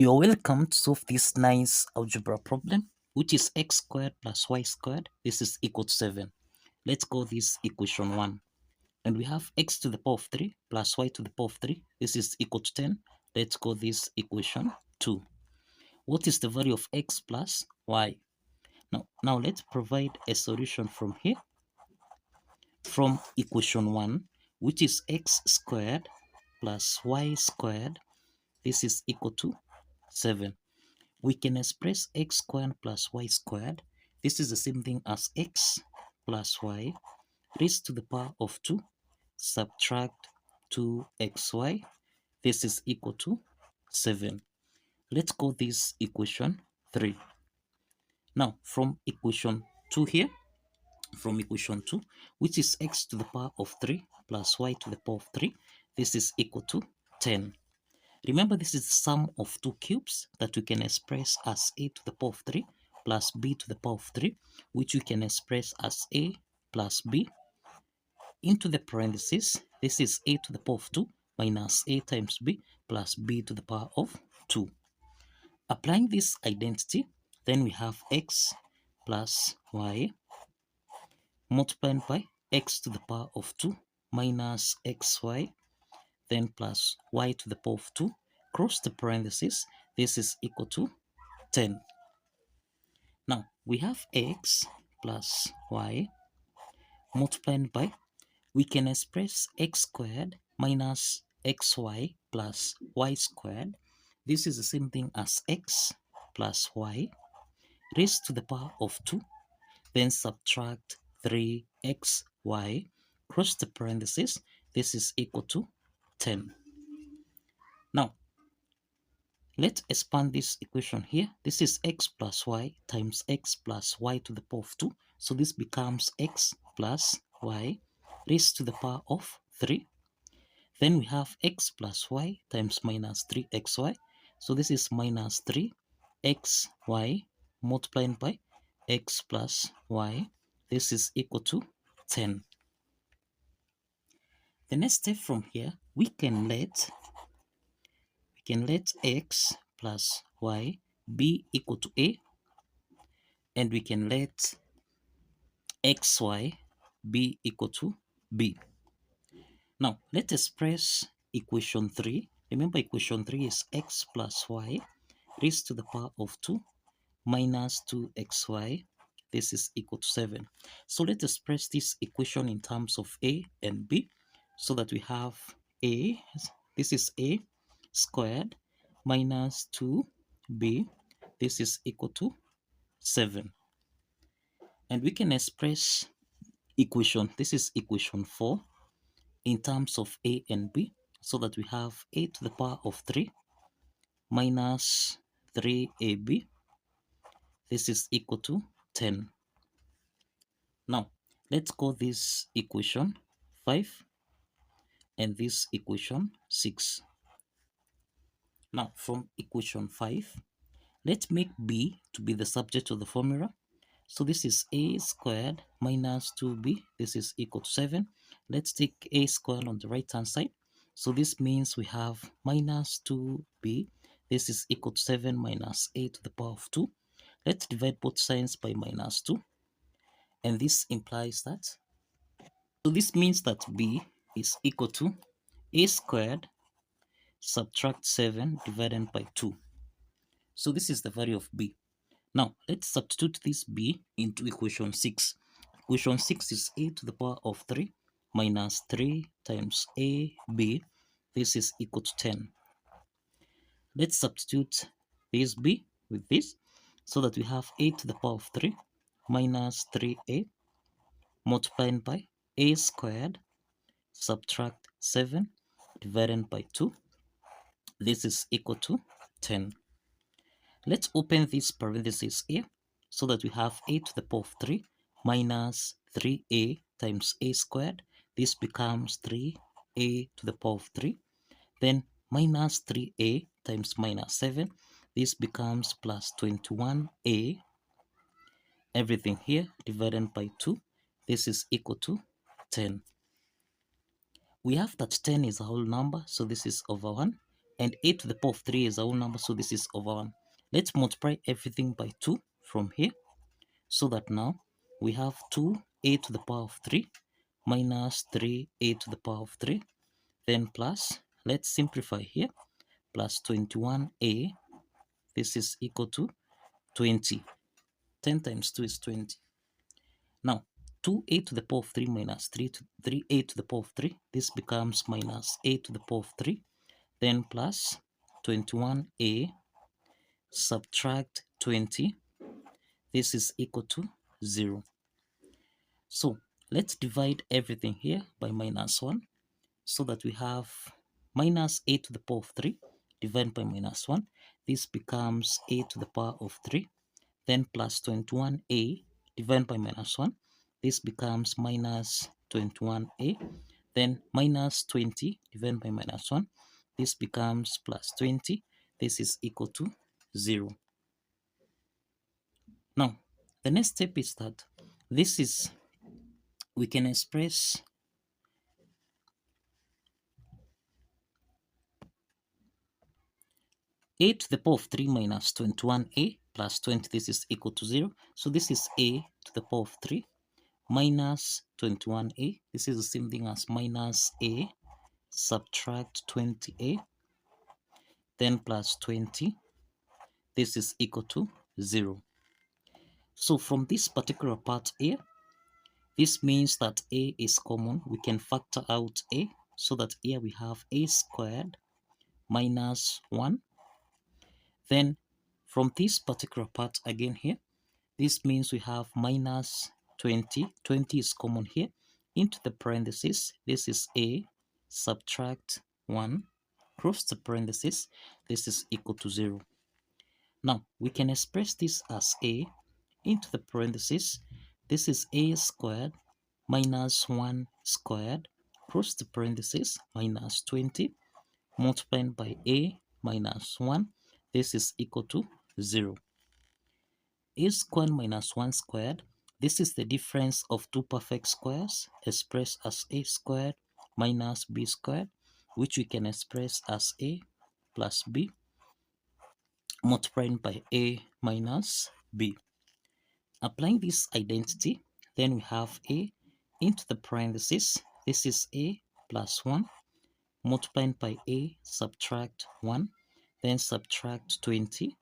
You're welcome to solve this nice algebra problem, which is x squared plus y squared. This is equal to 7. Let's call this equation 1. And we have x to the power of 3 plus y to the power of 3. This is equal to 10. Let's call this equation 2. What is the value of x plus y? Now let's provide a solution from here. From equation 1, which is x squared plus y squared. This is equal to 7. We can express x squared plus y squared. This is the same thing as x plus y raised to the power of 2 subtract 2xy. This is equal to 7. Let's call this equation 3. Now from equation 2 here, from equation 2, which is x to the power of 3 plus y to the power of 3, this is equal to 10. Remember, this is the sum of two cubes that we can express as a to the power of 3 plus b to the power of 3, which we can express as a plus b into the parentheses. This is a to the power of 2 minus a times b plus b to the power of 2. Applying this identity, then we have x plus y multiplied by x to the power of 2 minus xy, then plus y to the power of 2, cross the parentheses. This is equal to 10. Now we have x plus y multiplied by, we can express x squared minus xy plus y squared. This is the same thing as x plus y raised to the power of 2, then subtract 3xy, cross the parentheses. This is equal to 10. Now let's expand this equation here. This is x plus y times x plus y to the power of 2. So this becomes x plus y raised to the power of 3. Then we have x plus y times minus 3xy. So this is minus 3xy multiplied by x plus y. This is equal to 10. The next step from here, we can let x plus y be equal to a, and we can let xy be equal to b. Now let's express equation 3. Remember, equation 3 is x plus y raised to the power of 2 minus 2xy. This is equal to 7. So let's express this equation in terms of a and b, so that we have a, this is a squared minus 2b, this is equal to 7. And we can express equation, this is equation 4, in terms of a and b, so that we have a to the power of 3 minus 3ab, this is equal to 10. Now let's call this equation 5 and this equation 6. Now from equation 5, let's make b to be the subject of the formula. So this is a squared minus 2b, this is equal to 7. Let's take a squared on the right hand side. So this means we have minus 2b, this is equal to 7 minus a to the power of 2. Let's divide both sides by minus 2. And this implies that, so this means that b is equal to a squared subtract 7 divided by 2. So this is the value of b. Now let's substitute this b into equation 6. Equation 6 is a to the power of 3 minus 3 times ab. This is equal to 10. Let's substitute this b with this, so that we have a to the power of 3 minus 3a multiplied by a squared subtract 7 divided by 2. This is equal to 10. Let's open this parenthesis here, so that we have a to the power of 3 minus 3a times a squared. This becomes 3a to the power of 3. Then minus 3a times minus 7. This becomes plus 21a. Everything here divided by 2. This is equal to 10. We have that 10 is a whole number, so this is over 1. and a to the power of 3 is a whole number, so this is over 1. Let's multiply everything by 2 from here, so that now we have 2a to the power of 3 minus 3a to the power of 3, then plus, let's simplify here, plus 21a, this is equal to 20. 10 times 2 is 20. Now, 2a to the power of 3 minus 3a to the power of 3, this becomes minus a to the power of 3, then plus 21a subtract 20, this is equal to 0. So let's divide everything here by minus 1, so that we have minus a to the power of 3 divided by minus 1. This becomes a to the power of 3, then plus 21a divided by minus 1. This becomes minus 21a, then minus 20 divided by minus 1. This becomes plus 20. This is equal to 0. Now, the next step is that we can express a to the power of 3 minus 21a plus 20, this is equal to 0. So this is a to the power of 3 minus 21a. This is the same thing as minus a subtract 20a, then plus 20. This is equal to 0. So from this particular part here, this means that a is common. We can factor out a, so that here we have a squared minus 1. Then from this particular part again here, this means we have minus 20. 20 is common here. Into the parentheses, this is a subtract 1. Close the parentheses, this is equal to 0. Now, we can express this as a into the parentheses. This is a squared minus 1 squared, close the parentheses, minus 20, multiplied by a minus 1. This is equal to 0. A squared minus 1 squared, this is the difference of two perfect squares, expressed as a squared minus b squared, which we can express as a plus b multiplied by a minus b. Applying this identity, then we have a into the parentheses. This is a plus 1 multiplied by a subtract 1, then subtract 20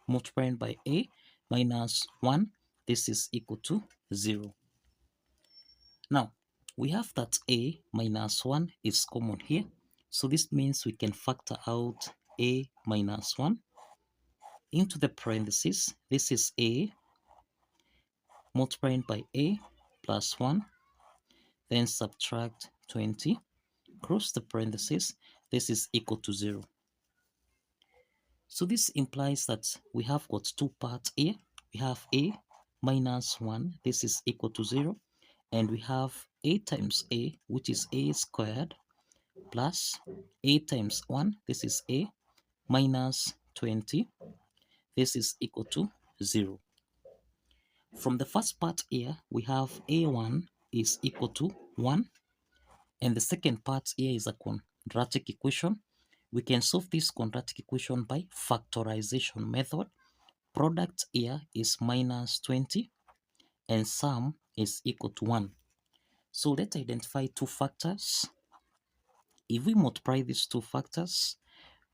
multiplied by a minus 1. This is equal to 0. Now, we have that a minus 1 is common here. So this means we can factor out a minus 1 into the parentheses. This is a multiplied by a plus 1, then subtract 20, close the parentheses. This is equal to 0. So this implies that we have got two parts here. We have a minus 1, this is equal to 0, and we have a times a, which is a squared, plus a times 1, this is a, minus 20, this is equal to 0. From the first part here, we have a1 is equal to 1, and the second part here is a quadratic equation. We can solve this quadratic equation by factorization method. Product here is minus 20, and sum is equal to 1. So let's identify two factors. If we multiply these two factors,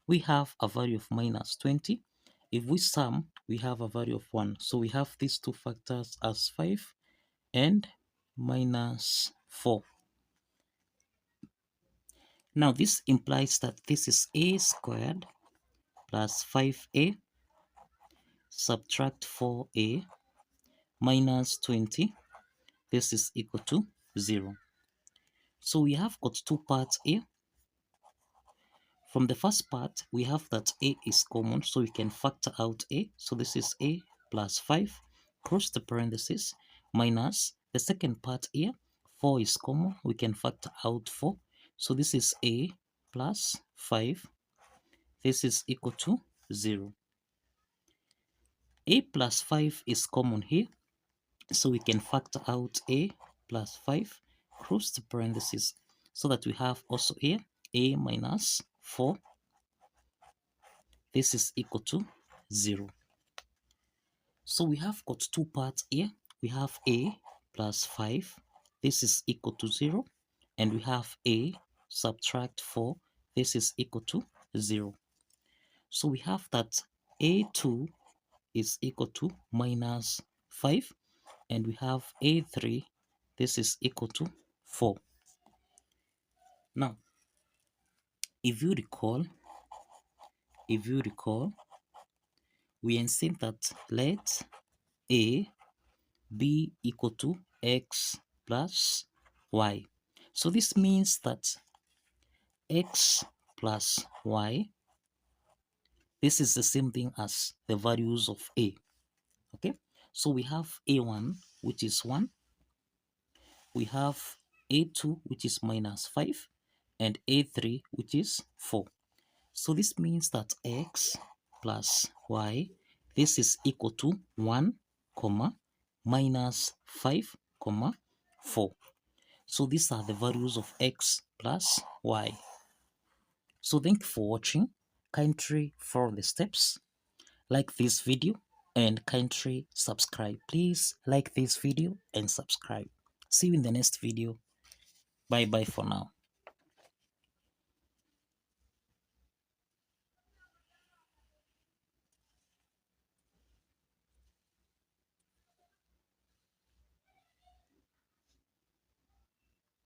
we have a value of minus 20. If we sum, we have a value of 1. So we have these two factors as 5 and minus 4. Now this implies that this is a squared plus 5a subtract 4a minus 20. This is equal to 0. So we have got two parts here. From the first part, we have that a is common, so we can factor out a. So this is a plus 5, close the parentheses, minus the second part here. 4 is common, we can factor out 4. So this is a plus 5. This is equal to 0. A plus 5 is common here, so we can factor out a plus 5, close the parentheses, so that we have also here a minus 4. this is equal to 0. So we have got two parts here. We have a plus 5, this is equal to 0, and we have a subtract 4, this is equal to 0. So we have that a2 is equal to minus 5, and we have a3, this is equal to 4. Now, if you recall, we insist that let a be equal to x plus y. So this means that x plus y, this is the same thing as the values of a. Okay, so we have a1, which is 1, we have a2, which is minus 5, and a3, which is 4. So this means that x plus y, this is equal to 1, comma, minus 5, comma, 4. So these are the values of x plus y. So thank you for watching. Kindly follow the steps, like this video, and kindly subscribe. Please like this video and subscribe. See you in the next video. Bye bye for now.